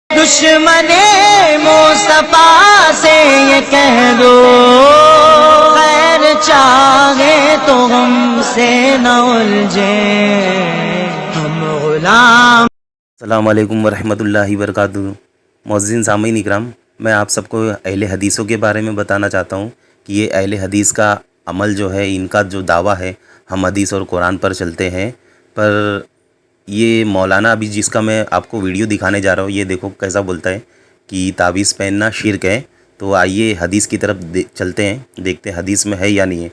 دشمن مصطفیٰ سے یہ کہہ دو خیر چاہے تو ہم سے نہ الجھے ہم غلام۔ السلام علیکم ورحمۃ اللہ وبرکاتہ۔ معززین سامعین اکرام، میں آپ سب کو اہل حدیثوں کے بارے میں بتانا چاہتا ہوں کہ یہ اہل حدیث کا عمل جو ہے، ان کا جو دعویٰ ہے، ہم حدیث اور قرآن پر چلتے ہیں، پر یہ مولانا ابھی جس کا میں آپ کو ویڈیو دکھانے جا رہا ہوں، یہ دیکھو کیسا بولتا ہے کہ تعویذ پہننا شرک ہے۔ تو آئیے حدیث کی طرف چلتے ہیں، دیکھتے ہیں حدیث میں ہے یا نہیں ہے۔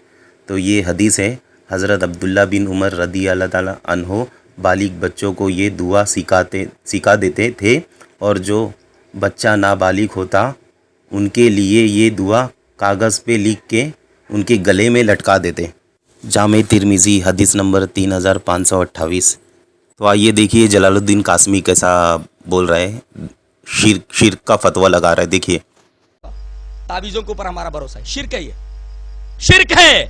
تو یہ حدیث ہے، حضرت عبداللہ بن عمر رضی اللہ تعالیٰ عنہ بالغ بچوں کو یہ دعا سکھا دیتے تھے، اور جو بچہ نابالغ ہوتا ان کے لیے یہ دعا کاغذ پہ لکھ کے ان کے گلے میں لٹکا دیتے۔ جامع ترمذی حدیث نمبر 3528۔ تو آئیے دیکھیے جلال الدین قاسمی کیسا بول رہا ہے، شرک کا فتویٰ لگا رہا ہے۔ دیکھیے، تعویذوں کے اوپر ہمارا بھروسہ ہے، شرک ہے، یہ شرک ہے۔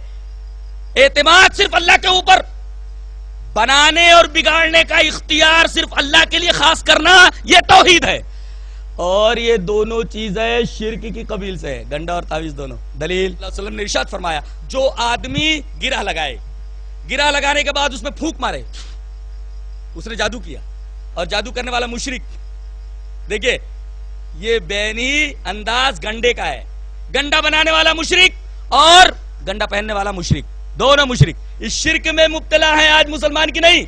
اعتماد صرف اللہ کے اوپر، بنانے اور بگاڑنے کا اختیار صرف اللہ کے لیے خاص کرنا، یہ توحید ہے۔ اور یہ دونوں چیزیں شرک کی قبیل سے ہے، گنڈا اور تعویذ دونوں۔ دلیل، اللہ علیہ وسلم نے ارشاد فرمایا، جو آدمی گرہ لگائے، گرہ لگانے کے بعد اس میں پھونک مارے، اس نے جادو کیا، اور جادو کرنے والا مشرک، دیکھیے یہ بینی انداز گنڈے کا ہے، گنڈا بنانے والا مشرک اور گنڈا پہننے والا مشرک، دونوں مشرک اس شرک میں مبتلا ہیں۔ آج مسلمان کی نہیں،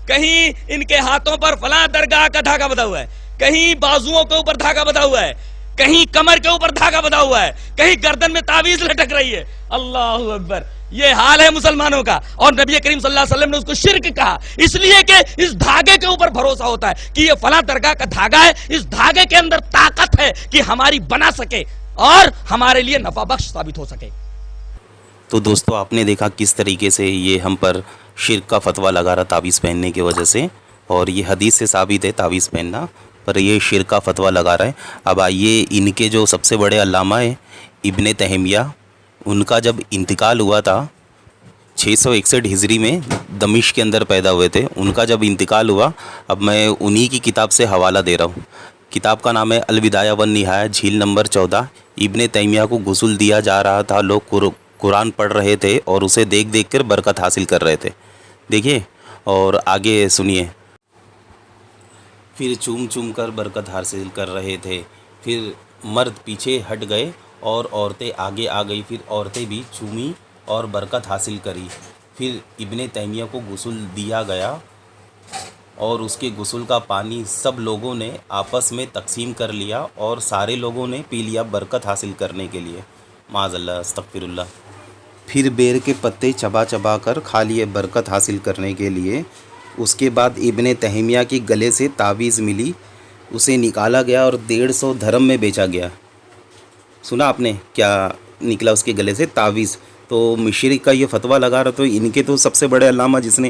کہیں ان کے ہاتھوں پر فلاں درگاہ کا دھاگا بندھا ہوا ہے، کہیں بازوؤں کے اوپر دھاگا بندھا ہوا ہے، کہیں کمر کے اوپر دھاگا بندھا ہوا ہے، کہیں گردن میں تعویذ لٹک رہی ہے۔ اللہ اکبر، یہ حال ہے مسلمانوں کا، اور نبی کریم صلی اللہ علیہ وسلم نے اس کو شرک کہا، اس لیے کہ اس دھاگے کے اوپر بھروسہ ہوتا ہے کہ یہ فلاں درگاہ کا دھاگا ہے، اس دھاگے کے اندر طاقت ہے کہ ہماری بنا سکے اور ہمارے لیے نفع بخش ثابت ہو سکے۔ تو دوستو آپ نے دیکھا کس طریقے سے یہ ہم پر شرک کا فتویٰ لگا رہا تعویذ پہننے کی وجہ سے، اور یہ حدیث سے ثابت ہے تعویذ پہننا، پر یہ شرک کا فتویٰ لگا رہا ہے۔ اب آئیے ان کے جو سب سے بڑے علامہ ہیں ابن تیمیہ، ان کا جب انتقال ہوا تھا 661 ہجری میں، دمشق کے اندر پیدا ہوئے تھے، ان کا جب انتقال ہوا، اب میں انہی کی کتاب سے حوالہ دے رہا ہوں۔ کتاب کا نام ہے البدایہ والنہایہ، جھیل نمبر 14۔ ابن تیمیہ کو غسل دیا جا رہا تھا، لوگ قرآن پڑھ رہے تھے اور اسے دیکھ دیکھ کر برکت حاصل کر رہے تھے۔ دیکھیے اور آگے سنیے، پھر چوم چوم کر برکت حاصل کر رہے تھے، پھر مرد پیچھے ہٹ گئے اور عورتیں آگے آ گئی، پھر عورتیں بھی چومی اور برکت حاصل کری۔ پھر ابن تیمیہ کو غسل دیا گیا اور اس کے غسل کا پانی سب لوگوں نے آپس میں تقسیم کر لیا اور سارے لوگوں نے پی لیا برکت حاصل کرنے کے لیے۔ معاذ اللہ، استغفر اللہ۔ پھر بیر کے پتے چبا چبا کر کھا لیے برکت حاصل کرنے کے لیے۔ اس کے بعد ابن تیمیہ کی گلے سے تعویذ ملی، اسے نکالا گیا اور 150 دھرم میں بیچا گیا۔ سنا آپ نے کیا نکلا اس کے گلے سے؟ تعویذ۔ تو مشرک کا یہ فتویٰ لگا رہا، تو ان کے تو سب سے بڑے علامہ جس نے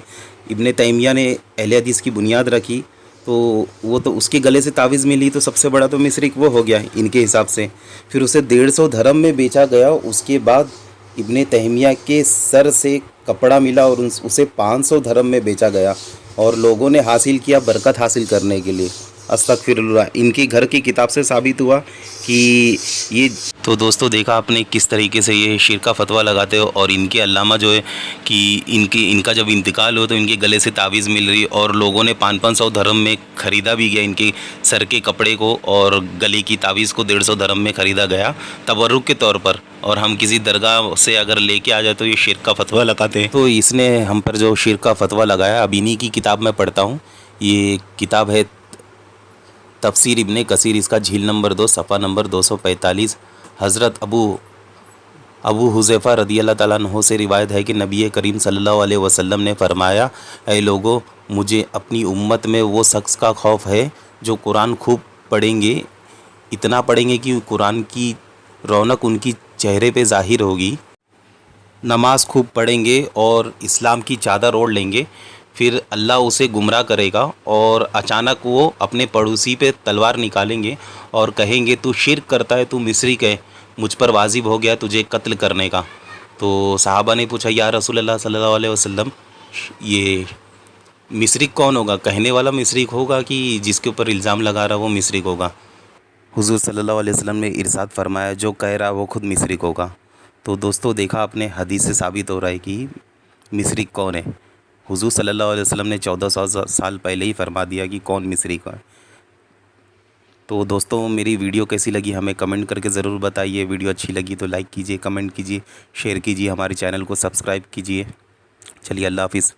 ابن تیمیہ نے اہل حدیث کی بنیاد رکھی، تو وہ تو اس کے گلے سے تعویذ ملی، تو سب سے بڑا تو مشرک وہ ہو گیا ان کے حساب سے۔ پھر اسے 150 دھرم میں بیچا گیا۔ اس کے بعد ابن تیمیہ کے سر سے کپڑا ملا اور اسے 500 دھرم میں بیچا گیا، اور لوگوں نے حاصل کیا برکت حاصل کرنے کے لیے۔ استغفر اللہ۔ ان کی گھر کی کتاب سے ثابت ہوا کہ یہ تو دوستو دیکھا آپ نے کس طریقے سے یہ شرک کا فتویٰ لگاتے ہو، اور ان کے علامہ جو ہے کہ ان کا جب انتقال ہو تو ان کے گلے سے تعویذ مل رہی، اور لوگوں نے 500 دھرم میں خریدا بھی گیا ان کے سر کے کپڑے کو، اور گلے کی تعویذ کو 150 دھرم میں خریدا گیا تبرک کے طور پر، اور ہم کسی درگاہ سے اگر لے کے آ جائے تو یہ شرک کا فتویٰ لگاتے ہیں۔ تو اس نے ہم پر جو شرک کا فتویٰ لگایا، اب انہی کی کتاب میں پڑھتا ہوں۔ یہ کتاب ہے تفسیر ابن کثیر، اس کا جھیل نمبر 2 صفحہ نمبر 245۔ حضرت ابو حذیفہ رضی اللہ تعالیٰ عنہ سے روایت ہے کہ نبی کریم صلی اللہ علیہ وسلم نے فرمایا، اے لوگو، مجھے اپنی امت میں وہ شخص کا خوف ہے جو قرآن خوب پڑھیں گے، اتنا پڑھیں گے کہ قرآن کی رونق ان کی چہرے پہ ظاہر ہوگی، نماز خوب پڑھیں گے اور اسلام کی چادر اوڑھ لیں گے، پھر اللہ اسے گمراہ کرے گا اور اچانک وہ اپنے پڑوسی پہ تلوار نکالیں گے اور کہیں گے، تو شرک کرتا ہے، تو مشرک ہے، مجھ پر واجب ہو گیا تجھے قتل کرنے کا۔ تو صحابہ نے پوچھا، یا رسول اللہ صلی اللہ علیہ وسلم، یہ مشرک کون ہوگا؟ کہنے والا مشرک ہوگا کہ جس کے اوپر الزام لگا رہا وہ مشرک ہوگا؟ حضور صلی اللہ علیہ وسلم نے ارشاد فرمایا جو کہہ رہا وہ خود مشرک ہوگا۔ تو دوستو دیکھا آپ نے، حدیث سے ثابت ہو رہا ہے کہ مشرک کون ہے۔ حضور صلی اللہ علیہ وسلم نے 1400 سال پہلے ہی فرما دیا کہ کون مشرک ہے۔ تو دوستو میری ویڈیو کیسی لگی ہمیں کمنٹ کر کے ضرور بتائیے۔ ویڈیو اچھی لگی تو لائک کیجئے، کمنٹ کیجئے، شیئر کیجئے، ہمارے چینل کو سبسکرائب کیجئے۔ چلیے اللہ حافظ۔